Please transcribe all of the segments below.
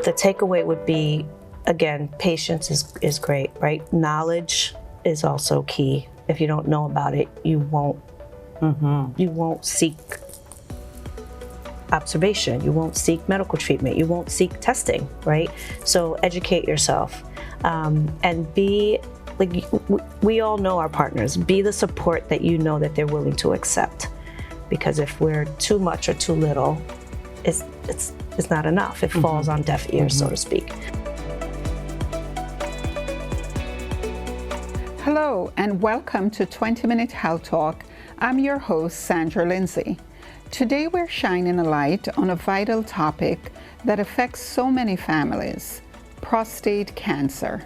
the takeaway would be, again, patience is great, right? Knowledge is also key. If you don't know about it, you won't seek observation, you won't seek medical treatment, you won't seek testing, right? So educate yourself, and be like, we all know our partners. Be the support that you know that they're willing to accept, because if we're too much or too little, it's not enough. It falls on deaf ears, so to speak. Hello and welcome to 20-Minute Health Talk. I'm your host, Sandra Lindsay. Today we're shining a light on a vital topic that affects so many families: prostate cancer.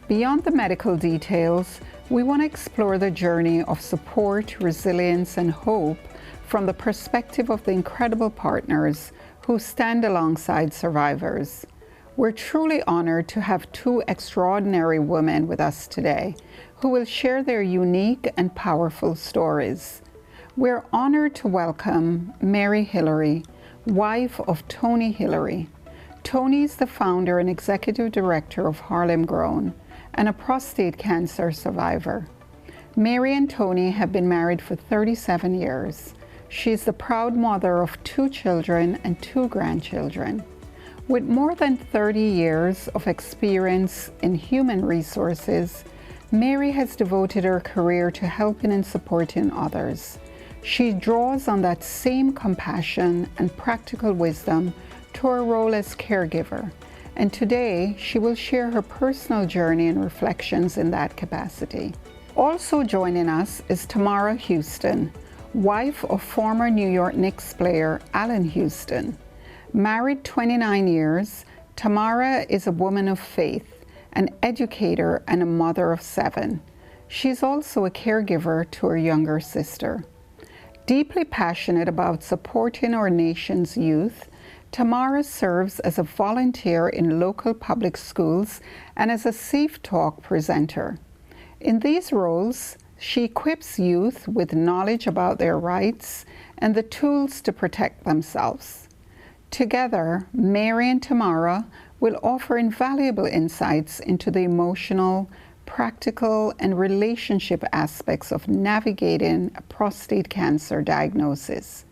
Beyond the medical details, we want to explore the journey of support, resilience, and hope from the perspective of the incredible partners who stand alongside survivors. We're truly honored to have two extraordinary women with us today who will share their unique and powerful stories. We're honored to welcome Mary Hillary, wife of Tony Hillary. Tony is the founder and executive director of Harlem Grown and a prostate cancer survivor. Mary and Tony have been married for 37 years. She's the proud mother of 2 children and 2 grandchildren. With more than 30 years of experience in human resources, Mary has devoted her career to helping and supporting others. She draws on that same compassion and practical wisdom to her role as caregiver, and today she will share her personal journey and reflections in that capacity. Also joining us is Tamara Houston, wife of former New York Knicks player Allan Houston. Married 29 years, Tamara is a woman of faith, an educator, and a mother of 7. She's also a caregiver to her younger sister. Deeply passionate about supporting our nation's youth, Tamara serves as a volunteer in local public schools and as a Safe Talk presenter. In these roles, she equips youth with knowledge about their rights and the tools to protect themselves. Together, Mary and Tamara will offer invaluable insights into the emotional, practical, and relationship aspects of navigating a prostate cancer diagnosis.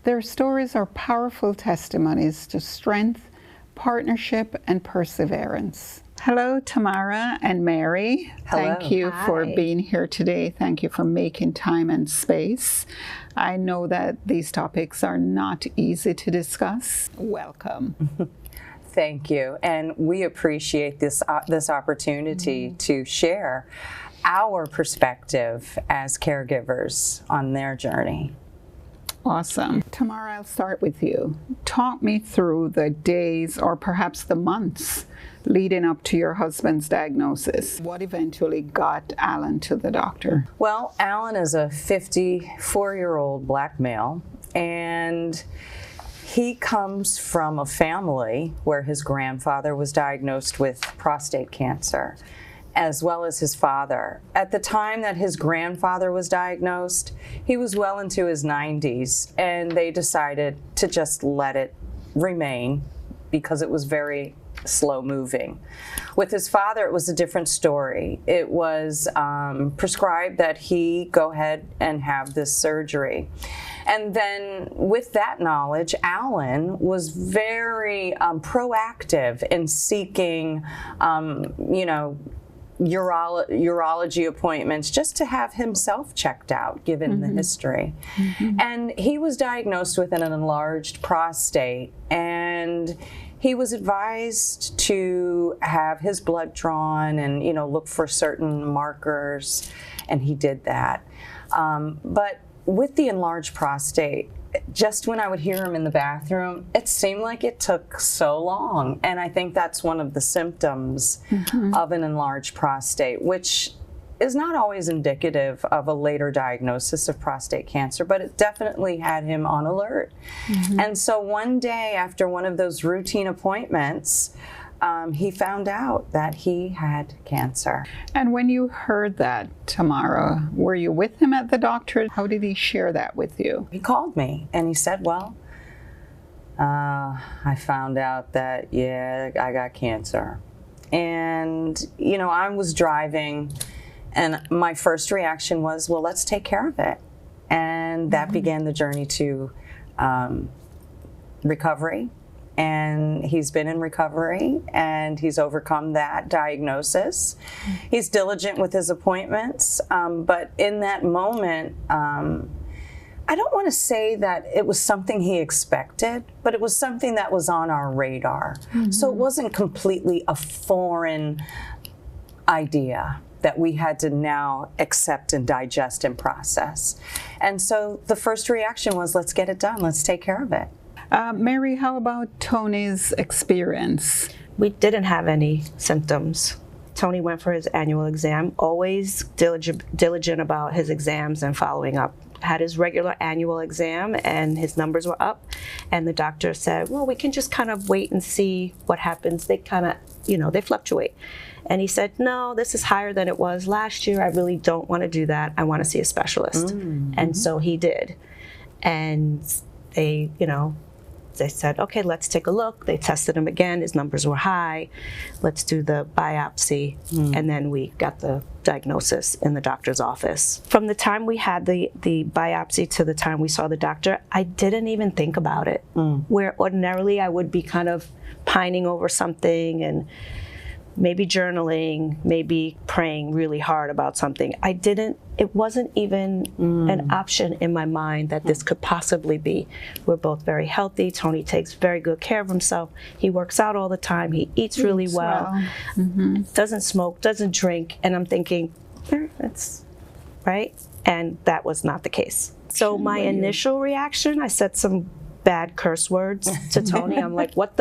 Their stories are powerful testimonies to strength, partnership, and perseverance. Hello, Tamara and Mary. Hello. Thank you for being here today. Thank you for making time and space. I know that these topics are not easy to discuss. Welcome. Thank you. And we appreciate this opportunity to share our perspective as caregivers on their journey. Awesome. Tamara, I'll start with you. Talk me through the days or perhaps the months leading up to your husband's diagnosis. What eventually got Allan to the doctor? Well, Allan is a 54-year-old Black male, and he comes from a family where his grandfather was diagnosed with prostate cancer, as well as his father. At the time that his grandfather was diagnosed, he was well into his 90s, and they decided to just let it remain because it was very slow moving. With his father, it was a different story. It was prescribed that he go ahead and have this surgery. And then with that knowledge, Allan was very proactive in seeking, urology appointments just to have himself checked out, given the history. And he was diagnosed with an enlarged prostate, and he was advised to have his blood drawn and, look for certain markers, and he did that. But with the enlarged prostate, just when I would hear him in the bathroom, it seemed like it took so long. And I think that's one of the symptoms of an enlarged prostate, which is not always indicative of a later diagnosis of prostate cancer, but it definitely had him on alert. And so one day after one of those routine appointments, he found out that he had cancer. And when you heard that, Tamara, were you with him at the doctor? How did he share that with you? He called me and he said, well, I found out that, yeah, I got cancer. And, you know, I was driving, and my first reaction was, well, let's take care of it. And that began the journey to recovery. And he's been in recovery, and he's overcome that diagnosis. He's diligent with his appointments, but in that moment, I don't want to say that it was something he expected, but it was something that was on our radar. So it wasn't completely a foreign idea that we had to now accept and digest and process. And so the first reaction was, let's get it done, let's take care of it. Mary, how about Tony's experience? We didn't have any symptoms. Tony went for his annual exam, always diligent about his exams and following up. Had his regular annual exam, and his numbers were up, and the doctor said, well, we can just kind of wait and see what happens. They kind of, you know, they fluctuate. And he said, no, this is higher than it was last year. I really don't want to do that. I want to see a specialist. And so he did. And they, you know, they said, okay, let's take a look. They tested him again. His numbers were high. Let's do the biopsy. And then we got the diagnosis in the doctor's office. From the time we had the biopsy to the time we saw the doctor, I didn't even think about it. Where ordinarily I would be kind of pining over something and maybe journaling, maybe praying really hard about something. I didn't, it wasn't even an option in my mind that this could possibly be. We're both very healthy. Tony takes very good care of himself. He works out all the time. He eats really well. Doesn't smoke, doesn't drink. And I'm thinking, that's right. And that was not the case. So my initial reaction, I said some bad curse words to Tony. I'm like, what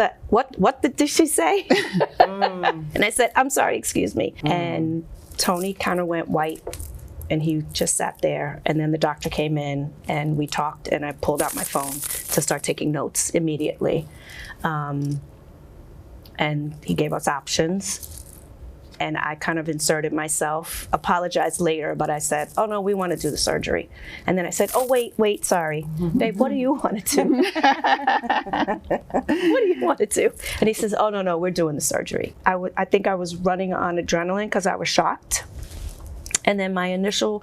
did she say? And I said, I'm sorry, excuse me. And Tony kind of went white, and he just sat there. And then the doctor came in, and we talked, and I pulled out my phone to start taking notes immediately. And he gave us options. And I kind of inserted myself, apologized later, but I said, oh no, we want to do the surgery. And then I said, oh wait, sorry. Babe, what do you want to do? What do you want to do? And he says, oh no, we're doing the surgery. I think I was running on adrenaline because I was shocked. And then my initial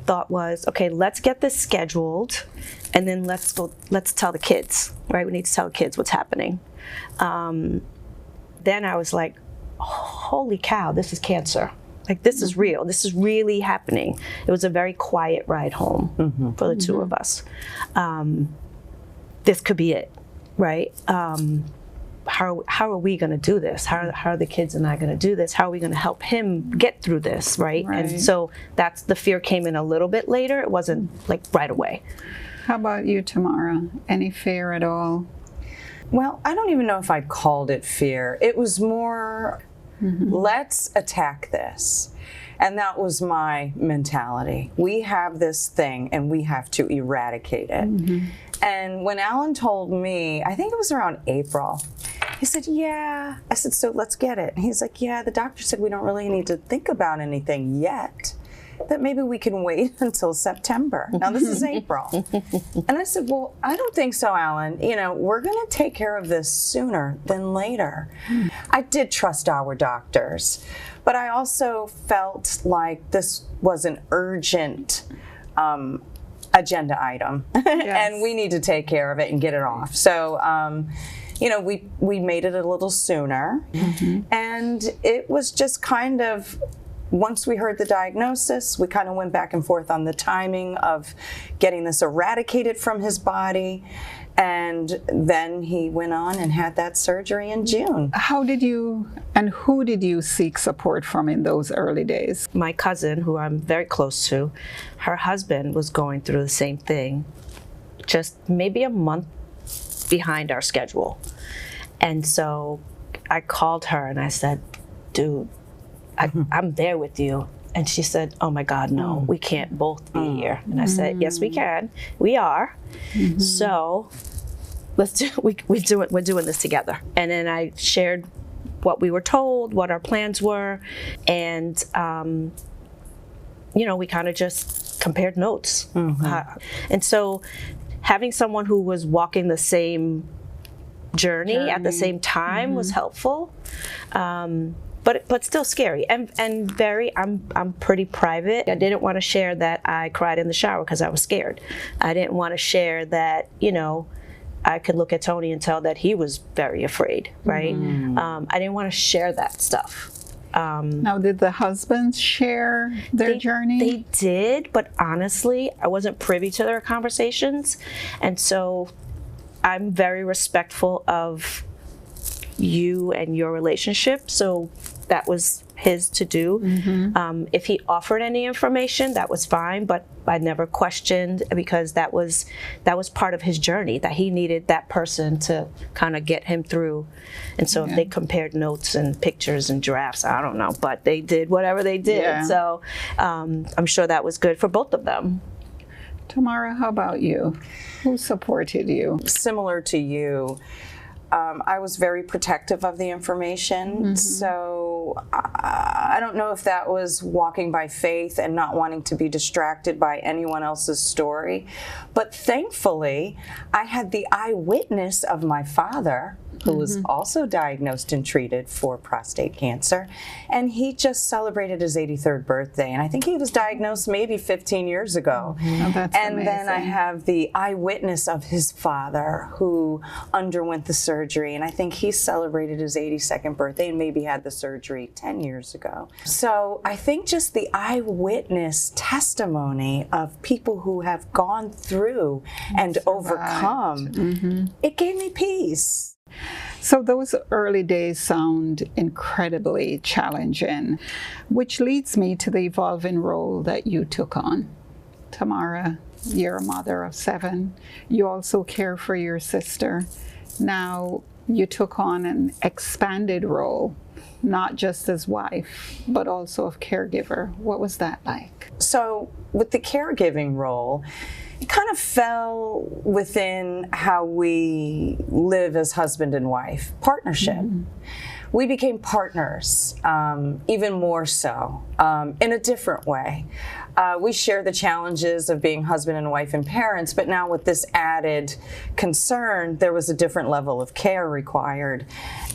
thought was, okay, let's get this scheduled, and then let's tell the kids, right? We need to tell the kids what's happening. Then I was like, holy cow, this is cancer. Like, this is real. This is really happening. It was a very quiet ride home for the two of us. This could be it, right? How are we going to do this? How are the kids and I going to do this? How are we going to help him get through this, right? And so that's, the fear came in a little bit later. It wasn't like right away. How about you, Tamara? Any fear at all? Well, I don't even know if I'd called it fear. It was more, let's attack this. And that was my mentality. We have this thing, and we have to eradicate it. And when Alan told me, I think it was around April, he said, yeah. I said, so let's get it. And he's like, yeah, the doctor said we don't really need to think about anything yet, that maybe we can wait until September. Now this is April. And I said, well, I don't think so, Alan. You know, we're going to take care of this sooner than later. I did trust our doctors, but I also felt like this was an urgent agenda item, and we need to take care of it and get it off. So, you know, we made it a little sooner, and it was just kind of, once we heard the diagnosis, we kind of went back and forth on the timing of getting this eradicated from his body. And then he went on and had that surgery in June. How did you, and who did you seek support from in those early days? My cousin, who I'm very close to, her husband was going through the same thing, just maybe a month behind our schedule. And so I called her and I said, dude, I'm there with you. And she said, oh my God, no, we can't both be here. And I said, yes, we can. We are. So let's do, we're doing this together. And then I shared what we were told, what our plans were. And, you know, we kind of just compared notes. And so having someone who was walking the same journey at the same time was helpful. But still scary and very. I'm pretty private. I didn't want to share that I cried in the shower because I was scared. I didn't want to share that I could look at Tony and tell that he was very afraid. Right. I didn't want to share that stuff. Now, did the husbands share their journey? They did, but honestly, I wasn't privy to their conversations, and so I'm very respectful of you and your relationship. So that was his to do. If he offered any information, that was fine, but I never questioned because that was part of his journey, that he needed that person to kind of get him through. And so if they compared notes and pictures and drafts, I don't know, but they did whatever they did. Yeah. So I'm sure that was good for both of them. Tamara, how about you? Who supported you? Similar to you, I was very protective of the information, so I don't know if that was walking by faith and not wanting to be distracted by anyone else's story, but thankfully I had the eyewitness of my father, who was also diagnosed and treated for prostate cancer, and he just celebrated his 83rd birthday, and I think he was diagnosed maybe 15 years ago. Oh, that's and amazing. then I have the eyewitness of his father who underwent the surgery, and I think he celebrated his 82nd birthday and maybe had the surgery 10 years ago. So I think just the eyewitness testimony of people who have gone through and overcome, it gave me peace. So those early days sound incredibly challenging, which leads me to the evolving role that you took on. Tamara, you're a mother of 7. You also care for your sister. Now you took on an expanded role, not just as wife, but also of caregiver. What was that like? So with the caregiving role, it kind of fell within how we live as husband and wife, partnership. We became partners, even more so, in a different way. We share the challenges of being husband and wife and parents, but now with this added concern, there was a different level of care required.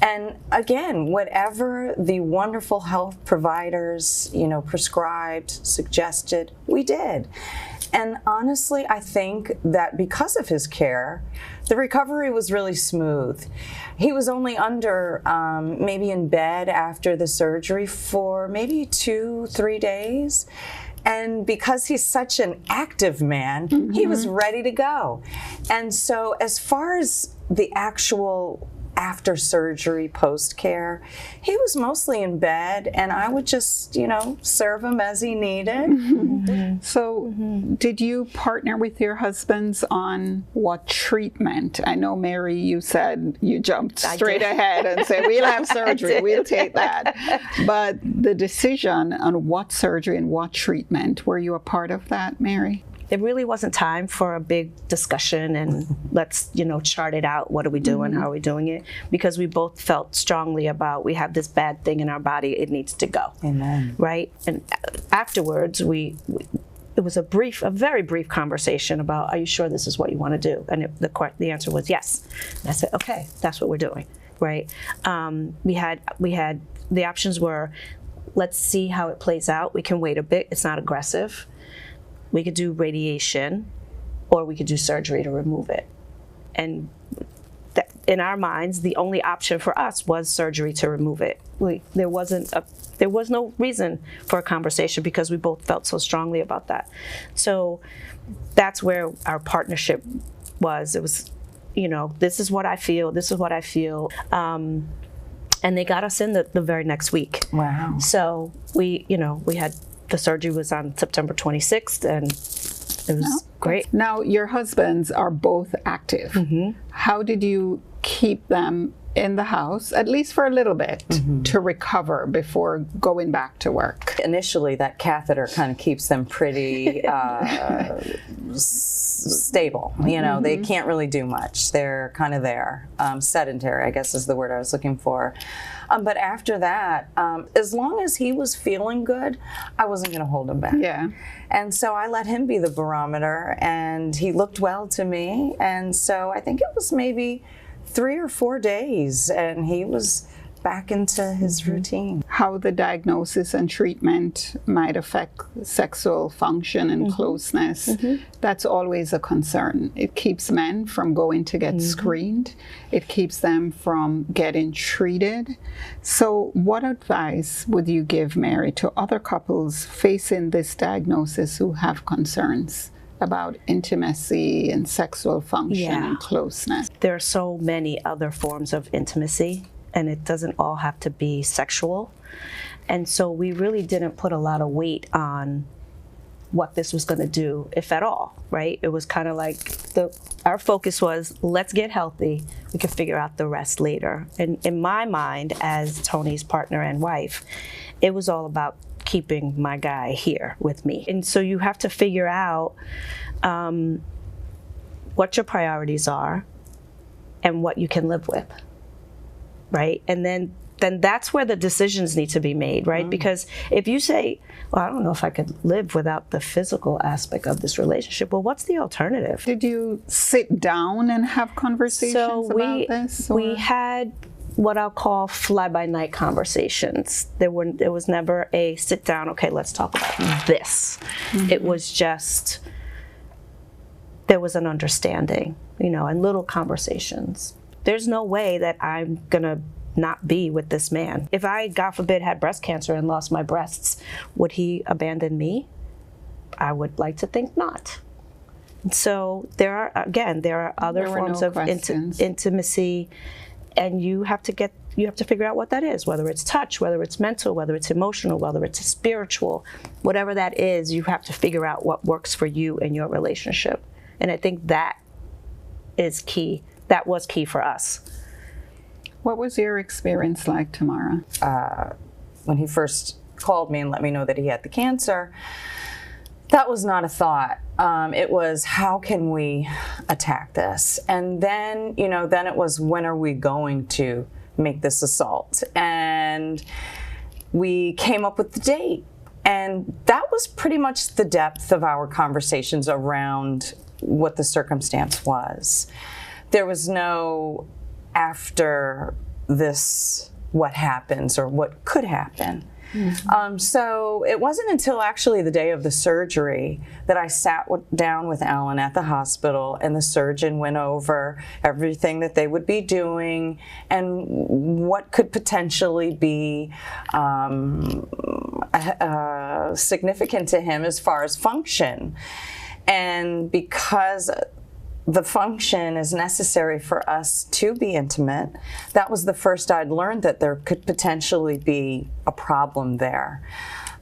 And again, whatever the wonderful health providers, prescribed, suggested, we did. And honestly, I think that because of his care, the recovery was really smooth. He was only under, maybe in bed after the surgery for maybe 2-3 days. And because he's such an active man, he was ready to go. And so as far as the actual after surgery, post care, he was mostly in bed, and I would just, serve him as he needed. So did you partner with your husbands on what treatment? I know, Mary, you said you jumped straight ahead and said, we'll have surgery, we'll take that. But the decision on what surgery and what treatment, were you a part of that, Mary? There really wasn't time for a big discussion and let's, chart it out. What are we doing? How are we doing it? Because we both felt strongly about we have this bad thing in our body. It needs to go. Amen. Right? And afterwards, it was a very brief conversation about, are you sure this is what you want to do? And the answer was yes. And I said, okay, that's what we're doing. Right? We had the options were, let's see how it plays out. We can wait a bit. It's not aggressive. We could do radiation, or we could do surgery to remove it. And in our minds, the only option for us was surgery to remove it. There was no reason for a conversation because we both felt so strongly about that. So that's where our partnership was. It was, this is what I feel. This is what I feel. And they got us in the very next week. Wow. So we had. The surgery was on September 26th, and it was great. Now, your husbands are both active. How did you keep them in the house, at least for a little bit, to recover before going back to work? Initially, that catheter kind of keeps them pretty stable. They can't really do much. They're kind of there. Sedentary, I guess is the word I was looking for. But after that, as long as he was feeling good, I wasn't going to hold him back. Yeah. And so I let him be the barometer, and he looked well to me. And so I think it was maybe 3 or 4 days, and he was back into his routine. How the diagnosis and treatment might affect sexual function and closeness, that's always a concern. It keeps men from going to get screened. It keeps them from getting treated. So what advice would you give, Mary, to other couples facing this diagnosis who have concerns about intimacy and sexual function and closeness? There are so many other forms of intimacy, and it doesn't all have to be sexual. And so we really didn't put a lot of weight on what this was going to do, if at all, right? It was kind of like our focus was, let's get healthy. We can figure out the rest later. And in my mind, as Tony's partner and wife, it was all about keeping my guy here with me. And so you have to figure out what your priorities are and what you can live with. Right? And then that's where the decisions need to be made, right? Because if you say, well, I don't know if I could live without the physical aspect of this relationship, well, what's the alternative? Did you sit down and have conversations about this? We had what I'll call fly-by-night conversations. There was never a sit down, okay, let's talk about this. It was just, there was an understanding, and little conversations. There's no way that I'm gonna not be with this man. If I, God forbid, had breast cancer and lost my breasts, would he abandon me? I would like to think not. So there are other forms of intimacy, and you have to figure out what that is, whether it's touch, whether it's mental, whether it's emotional, whether it's spiritual, whatever that is, you have to figure out what works for you in your relationship. And I think that is key. That was key for us. What was your experience like, Tamara? When he first called me and let me know that he had the cancer, that was not a thought. It was, how can we attack this? And then, then it was, when are we going to make this assault? And we came up with the date. And that was pretty much the depth of our conversations around what the circumstance was. There was no after this, what happens or what could happen. So it wasn't until actually the day of the surgery that I sat down with Alan at the hospital, and the surgeon went over everything that they would be doing and what could potentially be significant to him as far as function. And because the function is necessary for us to be intimate, that was the first I'd learned that there could potentially be a problem there.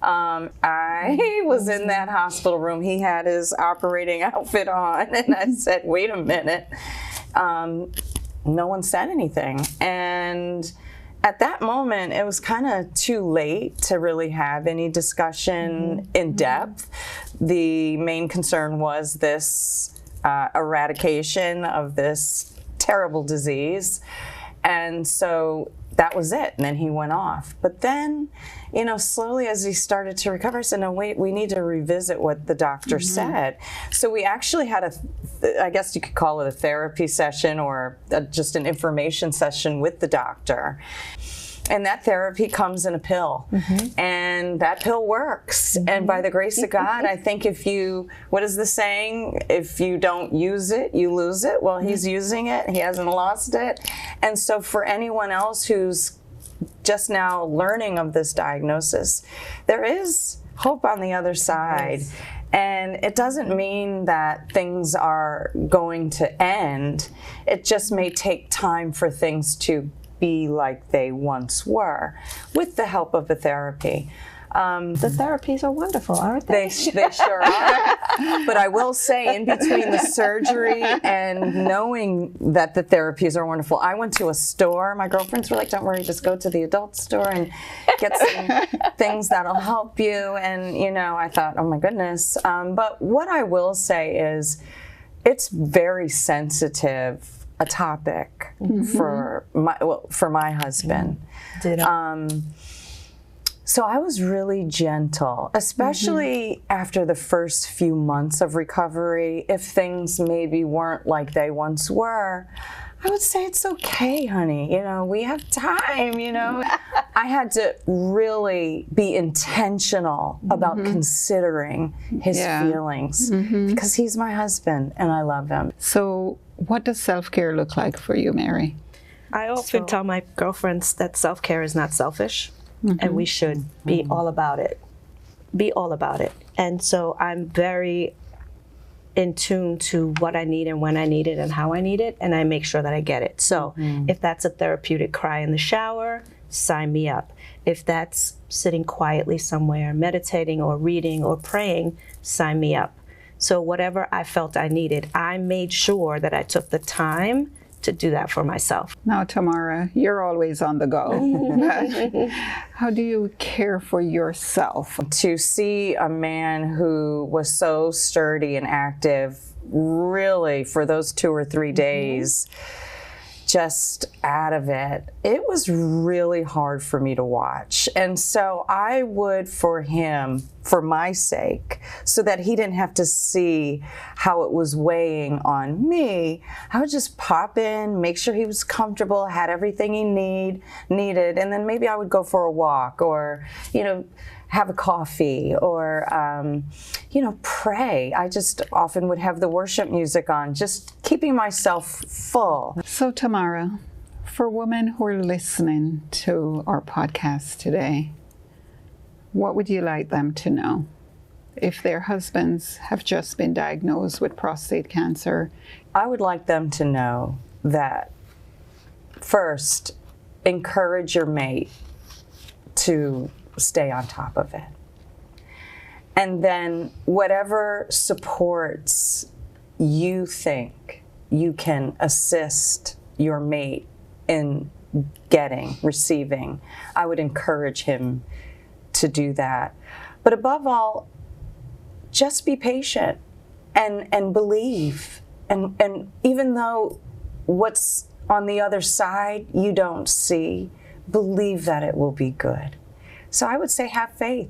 I was in that hospital room. He had his operating outfit on, and I said, wait a minute. No one said anything. And at that moment, it was kind of too late to really have any discussion in depth. The main concern was this eradication of this terrible disease. And so that was it. And then he went off. But then, slowly as he started to recover, I said, no, wait, we need to revisit what the doctor said. So we actually had I guess you could call it a therapy session or just an information session with the doctor. And that therapy comes in a pill, and that pill works. And by the grace of God, I think what is the saying? If you don't use it, you lose it. Well, he's using it. He hasn't lost it. And so for anyone else who's just now learning of this diagnosis, there is hope on the other side. Yes. And it doesn't mean that things are going to end. It just may take time for things to be like they once were, with the help of the therapy. The therapies are wonderful, aren't they? They sure are. But I will say, in between the surgery and knowing that the therapies are wonderful, I went to a store. My girlfriends were like, don't worry, just go to the adult store and get some things that'll help you. And, I thought, oh my goodness. But what I will say is, it's very sensitive a topic for my husband. So I was really gentle, especially after the first few months of recovery. If things maybe weren't like they once were, I would say it's okay, honey. You know, we have time, you know. I had to really be intentional about considering his feelings because he's my husband and I love him. So what does self-care look like for you, Mary? I often tell my girlfriends that self-care is not selfish, and we should be all about it. Be all about it. And so I'm very in tune to what I need and when I need it and how I need it, and I make sure that I get it. So if that's a therapeutic cry in the shower, sign me up. If that's sitting quietly somewhere, meditating or reading or praying, sign me up. So whatever I felt I needed, I made sure that I took the time to do that for myself. Now, Tamara, you're always on the go. How do you care for yourself? To see a man who was so sturdy and active, really, for those 2 or 3 days, just out of it, it was really hard for me to watch. And so I would, for him, for my sake, so that he didn't have to see how it was weighing on me, I would just pop in, make sure he was comfortable, had everything he needed, and then maybe I would go for a walk or, you know, have a coffee or, you know, pray. I just often would have the worship music on, just keeping myself full. So, Tamara, for women who are listening to our podcast today, what would you like them to know? If their husbands have just been diagnosed with prostate cancer, I would like them to know that, first, encourage your mate to stay on top of it. And then whatever supports you think you can assist your mate in receiving, I would encourage him to do that. But above all, just be patient and believe. And even though what's on the other side you don't see, believe that it will be good. So I would say have faith.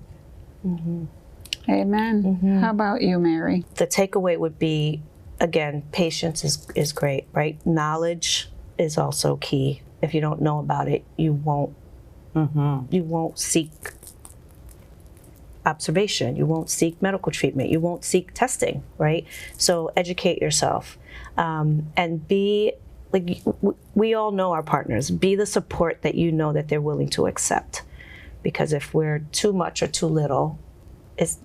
Amen. How about you, Mary? The takeaway would be, again, patience is great, right? Knowledge is also key. If you don't know about it, you won't seek observation. You won't seek medical treatment. You won't seek testing, right? So educate yourself and be, like, we all know our partners. Be the support that you know that they're willing to accept. Because if we're too much or too little, it's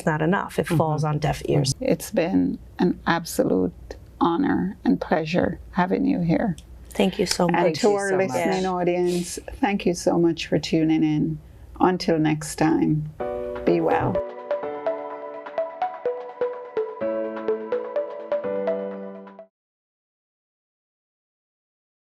not enough. It falls on deaf ears. It's been an absolute honor and pleasure having you here. Thank you so much. And to our listening audience, thank you so much for tuning in. Until next time, be well.